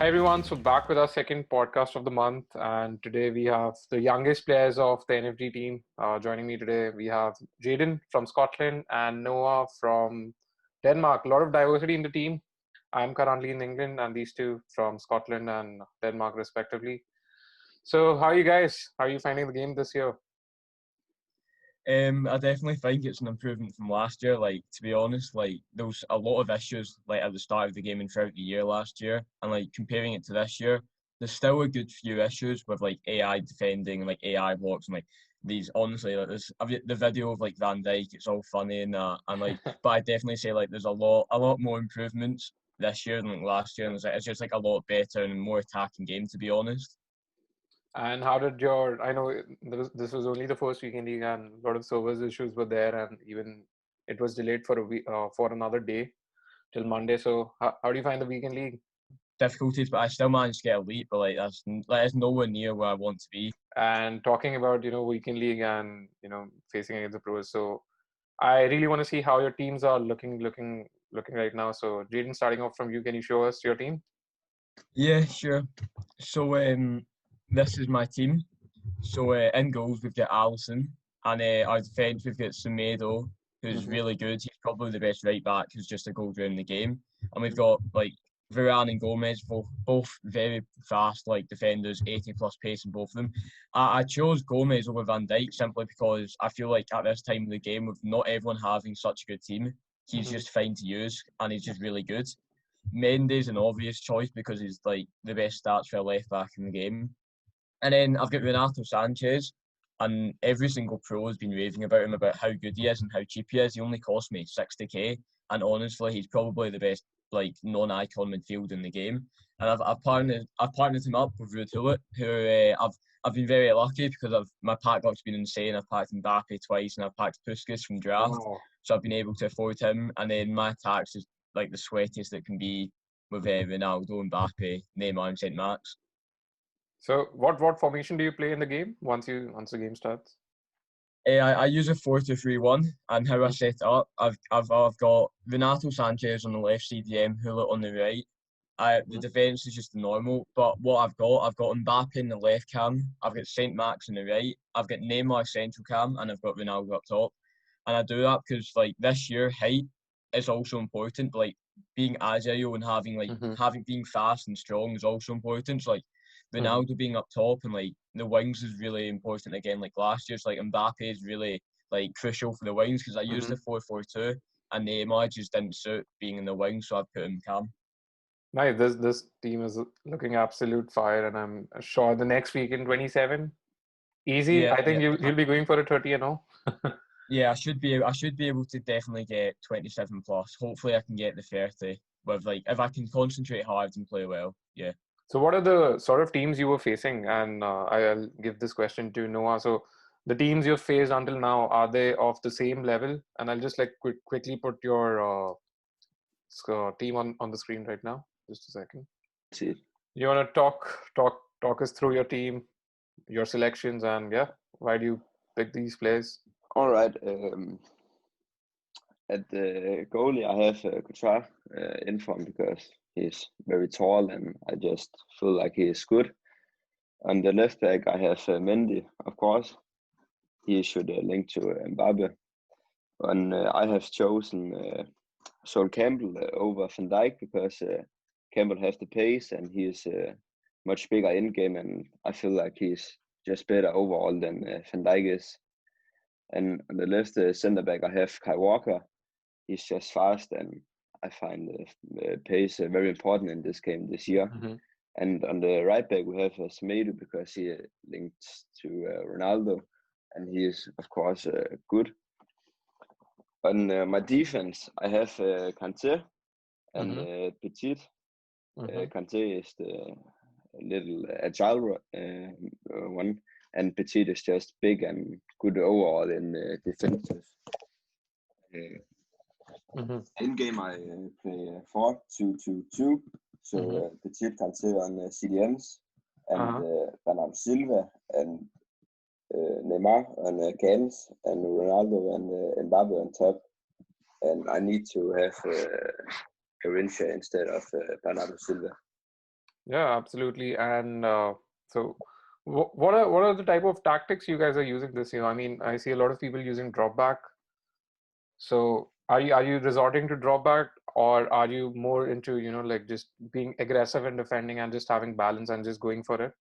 Hi everyone, so back with our second podcast of the month, and today we have the youngest players of the NFD team. Joining me today, we have Jayden from Scotland and Noah from Denmark. A lot of diversity in the team. I'm currently in England, and these two from Scotland and Denmark, respectively. So, how are you guys? How are you finding the game this year? I definitely think it's an improvement from last year. Like, to be honest, like there was a lot of issues like at the start of the game and throughout the year last year, and like comparing it to this year, there's still a good few issues with like AI defending and like AI blocks and like these. Honestly, like this, the video of like Van Dijk. It's all funny and like, but I definitely say like there's a lot more improvements this year than like last year, and it's just like a lot better and more attacking game, to be honest. And how did your? I know this was only the first weekend league, and a lot of servers issues were there, and even it was delayed for a week, for another day till Monday. So, how do you find the weekend league? Difficulties, but I still managed to get elite. But like that's nowhere near where I want to be. And talking about weekend league and facing against the pros, so I really want to see how your teams are looking right now. So Jayden, starting off from you, can you show us your team? Yeah, sure. So this is my team. So in goals we've got Allison, and our defence we've got Semedo, who's Mm-hmm. really good. He's probably the best right back who's just a goal during the game. And we've got like Varane and Gomez, both very fast, like defenders, 80 plus pace in both of them. I chose Gomez over Van Dijk simply because I feel like at this time of the game, with not everyone having such a good team, he's Mm-hmm. just fine to use and he's just really good. Mendy's an obvious choice because he's like the best stats for a left back in the game. And then I've got Renato Sanchez, and every single pro has been raving about him, about how good he is and how cheap he is. He only cost me 60k, and honestly, he's probably the best like non-icon midfield in the game. And I've partnered him up with Ruud Hullet, who I've been very lucky because my pack luck's been insane. I've packed Mbappe twice, and I've packed Puskas from draft, Wow. so I've been able to afford him. And then my attacks is like the sweatiest that can be with Ronaldo, Mbappe, Neymar, and Saint Max. So what formation do you play in the game once the game starts? I use a 4-2-3-1, and how I Mm-hmm. set it up, I've got Renato Sanchez on the left, CDM, Hullet on the right. The defence is just the normal, but what I've got Mbappe in the left cam, I've got Saint Max on the right, I've got Neymar central cam, and I've got Ronaldo up top. And I do that because like this year, height is also important. But, like being agile and Mm-hmm. having being fast and strong is also important. So like Mm-hmm. Ronaldo being up top and like the wings is really important again. Like last year's, like Mbappe is really like crucial for the wings because I used Mm-hmm. the 4-4-2 and Neymar just didn't suit being in the wings, so I put him cam. Nice. This team is looking absolute fire, and I'm sure the next week in 27, easy. Yeah, I think yeah, you'll be going for a 30 and 0. yeah. I should be able to definitely get 27 plus. Hopefully, I can get the 30 with like if I can concentrate hard and play well. Yeah. So, what are the sort of teams you were facing? And I'll give this question to Noah. So, the teams you've faced until now, are they of the same level? And I'll just like quickly put your team on the screen right now. Just a second. See. You want to talk us through your team, your selections, and yeah, why do you pick these players? All right. At the goalie, I have Couture in from because he's very tall and I just feel like he is good. On the left back, I have Mendy, of course. He should link to Mbappe. And I have chosen Sol Campbell over Van Dijk because Campbell has the pace and he is much bigger in game, and I feel like he's just better overall than Van Dijk is. And on the left center back, I have Kai Walker. He's just fast, and I find pace very important in this game this year. Mm-hmm. And on the right back, we have Semedo because he links to Ronaldo, and he is, of course, good. On my defense, I have Kanté and Mm-hmm. Petit. Mm-hmm. Kanté is the little agile one, and Petit is just big and good overall in defensive. Mm-hmm. In game, I play 4-2-2-2. So Mm-hmm. Petit Kanté on CDMs, and Uh-huh. Bernardo Silva and Neymar on cams, and Ronaldo and Mbappe on top. And I need to have Garincha instead of Bernardo Silva. Yeah, absolutely. And so, what are the type of tactics you guys are using this year? I mean, I see a lot of people using drop back. So, are you resorting to drop back, or are you more into, like just being aggressive and defending and just having balance and just going for it?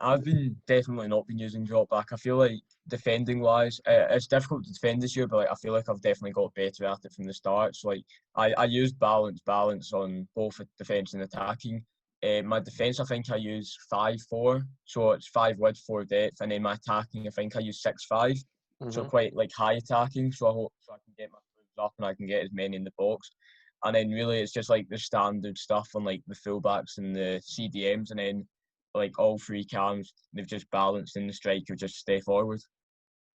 I've been definitely not been using drop back. I feel like defending wise, it's difficult to defend this year, but like, I feel like I've definitely got better at it from the start. So like I used balance on both defence and attacking. My defence, I think I use 5-4, so it's 5 width, 4 depth, and then my attacking, I think I use 6-5, so Mm-hmm. quite like high attacking. So I hope so I can get my moves up and I can get as many in the box. And then really it's just like the standard stuff on like the fullbacks and the CDMs, and then like all three cams, they've just balanced in the strike or just stay forward.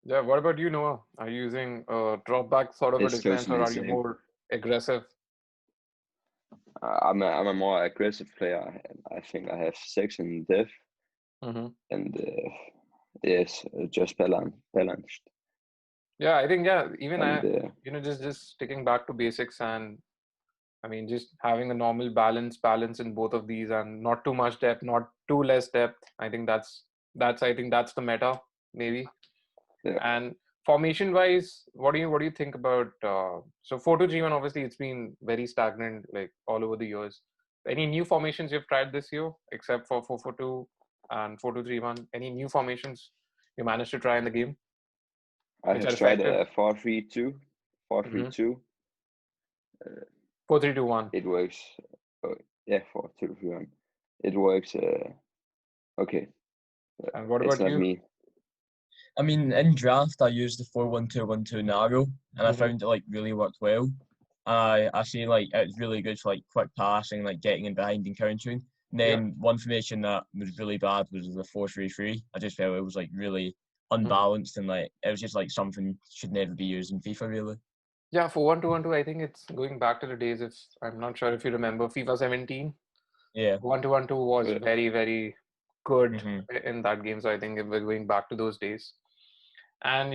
Yeah. What about you, Noah? Are you using drop back sort of a It's defense, totally or the are you same. more aggressive? I'm a more aggressive player. I think I have 6 in depth, Mm-hmm. and yes, just balanced. Yeah, I think even And just sticking back to basics, and I mean just having a normal balance in both of these, and not too much depth, not too less depth. I think that's the meta maybe. yeah, And formation wise, what do you think about so 4-2-3-1? Obviously, it's been very stagnant like all over the years. Any new formations you've tried this year except for 4-4-2 and 4-2-3-1? Any new formations you managed to try in the game I which have are tried effective? a 4-3-2, four three Mm-hmm. two. Uh, 4-3-2-1. it works. Uh, yeah, 4-2-3-1. It works. Okay, And what it's about not you? me. I mean, in draft, I used the 4-1-2-1-2 narrow, and I Mm-hmm. found it like really worked well. I see like it's really good for like quick passing, like getting in behind and countering. And Yeah. then one formation that was really bad was the 4-3-3. I just felt it was like really Mm-hmm. unbalanced and like it was just like something should never be used in FIFA really. Yeah, for 1-2-1-2, I think it's going back to the days. If I'm not sure if you remember FIFA 17, Yeah. 1-2-1-2 was Yeah, very, very good Mhm. in that game. So I think we're going back to those days. And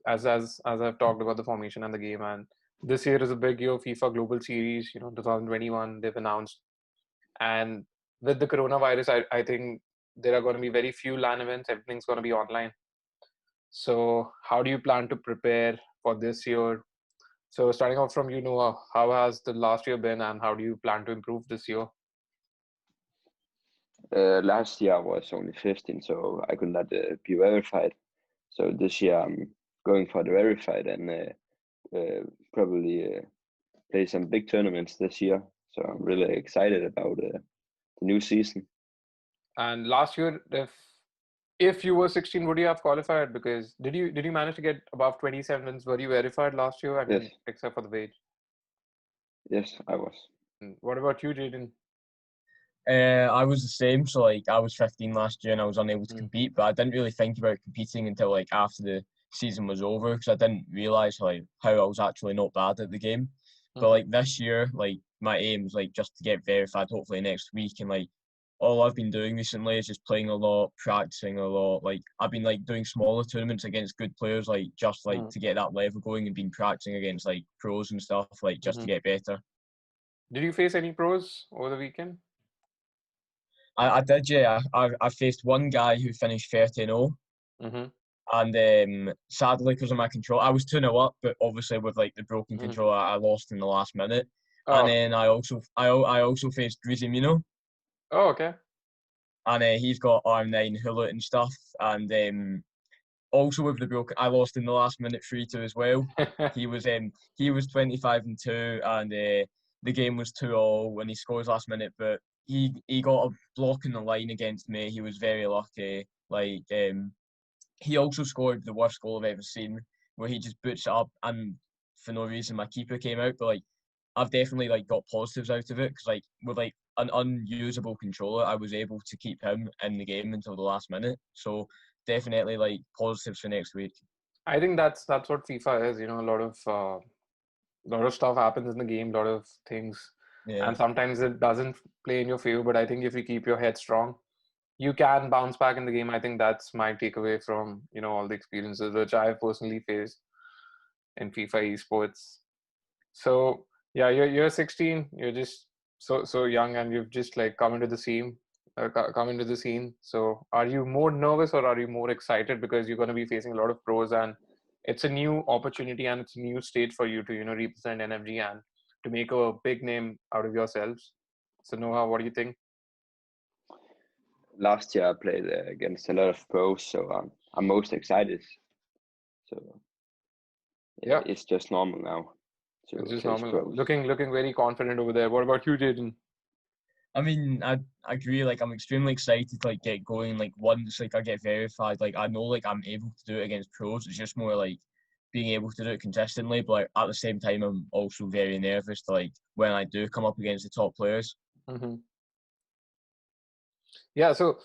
as I've talked about the formation and the game, and this year is a big year FIFA Global Series. 2021 they've announced, and with the coronavirus, I think there are going to be very few LAN events. Everything's going to be online. So how do you plan to prepare for this year? So starting off from you, Noah, how has the last year been, and how do you plan to improve this year? last year I was only 15, so I could not be verified. So this year I'm going for the verified and probably play some big tournaments this year. So I'm really excited about the new season. And last year, if you were 16, would you have qualified? Because did you manage to get above 27 wins? Were you verified last year? I Yes, mean, except for the wage. yes, I was. And what about you, Jayden? I was the same, so like I was 15 last year and I was unable to Mm. compete, but I didn't really think about competing until like after the season was over because I didn't realise like how I was actually not bad at the game. But Mm-hmm. like this year, like my aim is like just to get verified hopefully next week, and like all I've been doing recently is just playing a lot, practicing a lot. Like I've been like doing smaller tournaments against good players, like just like to get that level going, and been practicing against like pros and stuff, like just Mm-hmm. to get better. Did you face any pros over the weekend? I did, yeah. I faced one guy who finished 30-0, Mm-hmm. and sadly, because of my control, I was 2-0 up, but obviously with like the broken Mm-hmm. control, I lost in the last minute. And Oh, then I also faced Greasy Mino, oh, okay. and he's got R9 Hullet and stuff, and also with the broken, I lost in the last minute 3-2 as well. He was 25-2, and the game was 2-all when he scores last minute, but he got a block in the line against me. He was very lucky. Like he also scored the worst goal I've ever seen, where he just boots it up, and for no reason my keeper came out. But like I've definitely like got positives out of it because like with like an unusable controller, I was able to keep him in the game until the last minute. So definitely like positives for next week. I think that's what FIFA is. A lot of stuff happens in the game, a lot of things, Yeah. and sometimes it doesn't play in your favor. But I think if you keep your head strong, you can bounce back in the game. I think that's my takeaway from all the experiences which I personally faced in FIFA esports. So yeah, you're 16. You're just so young, and you've just like come into the scene. Come into the scene. So, are you more nervous or are you more excited because you're going to be facing a lot of pros and it's a new opportunity and it's a new stage for you to represent NFG and to make a big name out of yourselves. So, Noah, what do you think? Last year I played against a lot of pros, so I'm most excited. So Yeah, it's just normal now it's to just face normal. pros. Looking very confident over there. What about you, Jayden? I mean, I agree. Like, I'm extremely excited to like get going. Like, once like I get verified, like I know like I'm able to do it against pros. It's just more like being able to do it consistently. But like, at the same time, I'm also very nervous to like when I do come up against the top players. Mm-hmm. Yeah. So,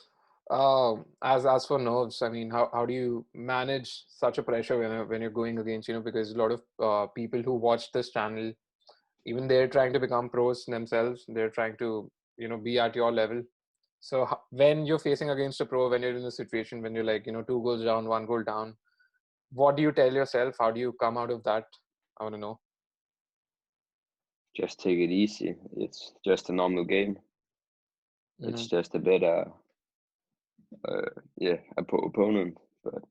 as for nerves, I mean, how do you manage such a pressure when you're going against because a lot of people who watch this channel, even they're trying to become pros themselves. They're trying to be at your level. So when you're facing against a pro, when you're in a situation when you're like 2 goals down, 1 goal down, what do you tell yourself? How do you come out of that? I want to know. Just take it easy. It's just a normal game. Mm-hmm. It's just a better, opponent. But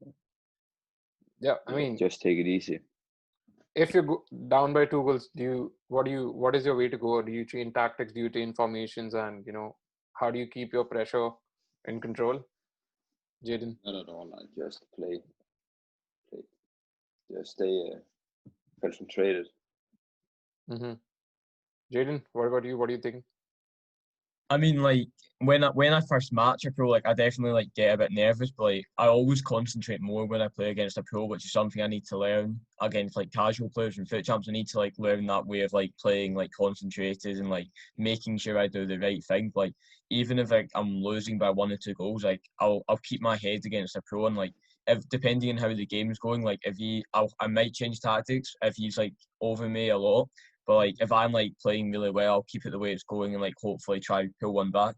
Yeah, I mean, just take it easy. if you go down by 2 goals, what is your way to go? Do you change tactics? Do you change formations? And how do you keep your pressure in control, Jayden? Not at all. I just play. Just stay concentrated. Mm-hmm. Jayden, what about you? What do you think? I mean, like when I first match a pro, like I definitely like get a bit nervous, but like I always concentrate more when I play against a pro, which is something I need to learn against like casual players and foot champs. I need to like learn that way of like playing like concentrated and like making sure I do the right thing. Like even if like I'm losing by 1 or 2 goals, like I'll keep my head against a pro and like if depending on how the game's going, like if I might change tactics if he's like over me a lot. But like if I'm like playing really well, I'll keep it the way it's going and like hopefully try to pull one back.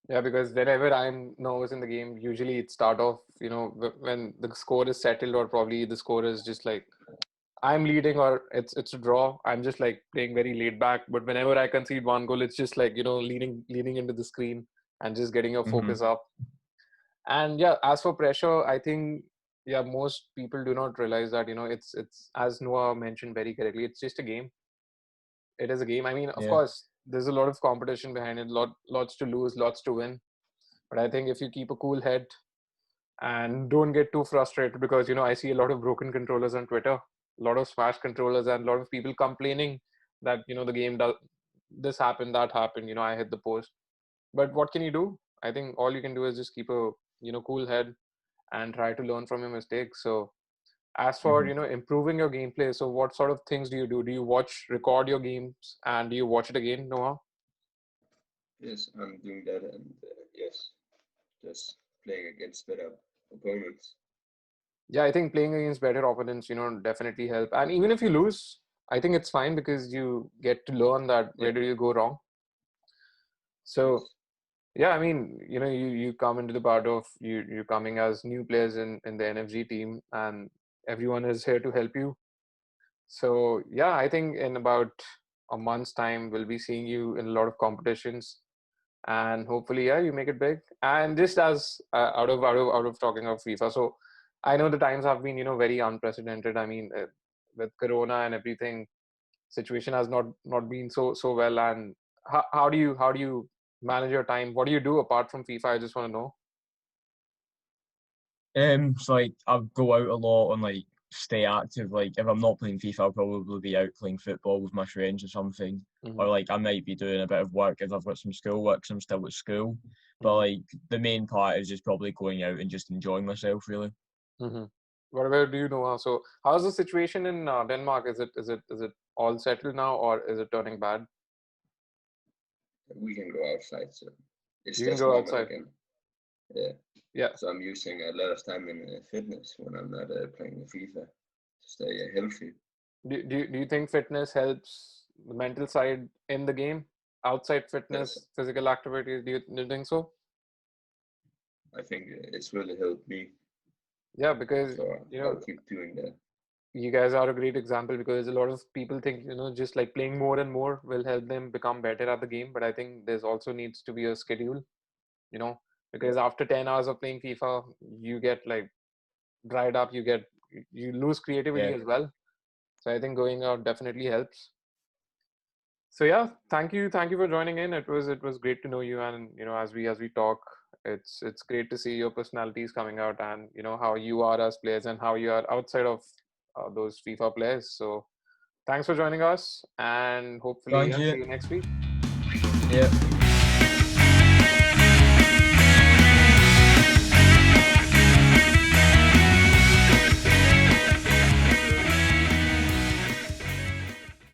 Yeah, because whenever I'm nervous in the game, usually it start off, when the score is settled or probably the score is just like I'm leading or it's a draw. I'm just like playing very laid back. But whenever I concede 1 goal, it's just like leaning into the screen and just getting your Mm-hmm. focus up. And yeah, as for pressure, I think yeah, most people do not realize that it's as Noah mentioned very correctly. It's just a game. It is a game. I mean, of Yeah. course, there's a lot of competition behind it. Lots to lose, lots to win. But I think if you keep a cool head and don't get too frustrated, because I see a lot of broken controllers on Twitter, a lot of smash controllers, and a lot of people complaining that the game does this happened, that happened. I hit the post. But what can you do? I think all you can do is just keep a cool head and try to learn from your mistakes. So as for Mm-hmm. improving your gameplay, so what sort of things do you do? Do you record your games, and do you watch it again, Noah? Yes, I'm doing that, and yes, just playing against better opponents. Yeah, I think playing against better opponents, definitely help. And even if you lose, I think it's fine because you get to learn that Yeah. where did you go wrong. So Yes. yeah, I mean, you come into the part of you coming as new players in the NFG team, and everyone is here to help you. So yeah, I think in about a month's time, we'll be seeing you in a lot of competitions, and hopefully, yeah, you make it big. And just as out of talking of FIFA, so I know the times have been very unprecedented. I mean, with Corona and everything, situation has not been so well. And how do you manage your time? What do you do apart from FIFA? I just want to know. So like I'll go out a lot and like stay active. Like if I'm not playing FIFA, I'll probably be out playing football with my friends or something. Mm-hmm. Or like I might be doing a bit of work if I've got some school work 'cause I'm still at school. But Mm-hmm. like the main part is just probably going out and just enjoying myself really. Mm-hmm. What about do you know? So how's the situation in Denmark? Is it all settled now, or is it turning bad? We can go outside, so it's You can just go normal outside. again. Yeah. Yeah. So I'm using a lot of time in fitness when I'm not playing FIFA to stay healthy. Do you think fitness helps the mental side in the game? Outside Yes, fitness, physical activities, do you think so? I think it's really helped me, Yeah, because so you I'll know keep doing that. you guys are a great example because a lot of people think, just like playing more and more will help them become better at the game. But I think there's also needs to be a schedule, you know, because after 10 hours of playing FIFA, you get like dried up, you lose creativity Yeah. as well. So I think going out definitely helps. So yeah, thank you for joining in. It was great to know you, and as we talk, it's great to see your personalities coming out, and how you are as players and how you are outside of those FIFA players. So thanks for joining us, and hopefully Thank see you. you next week. Yeah.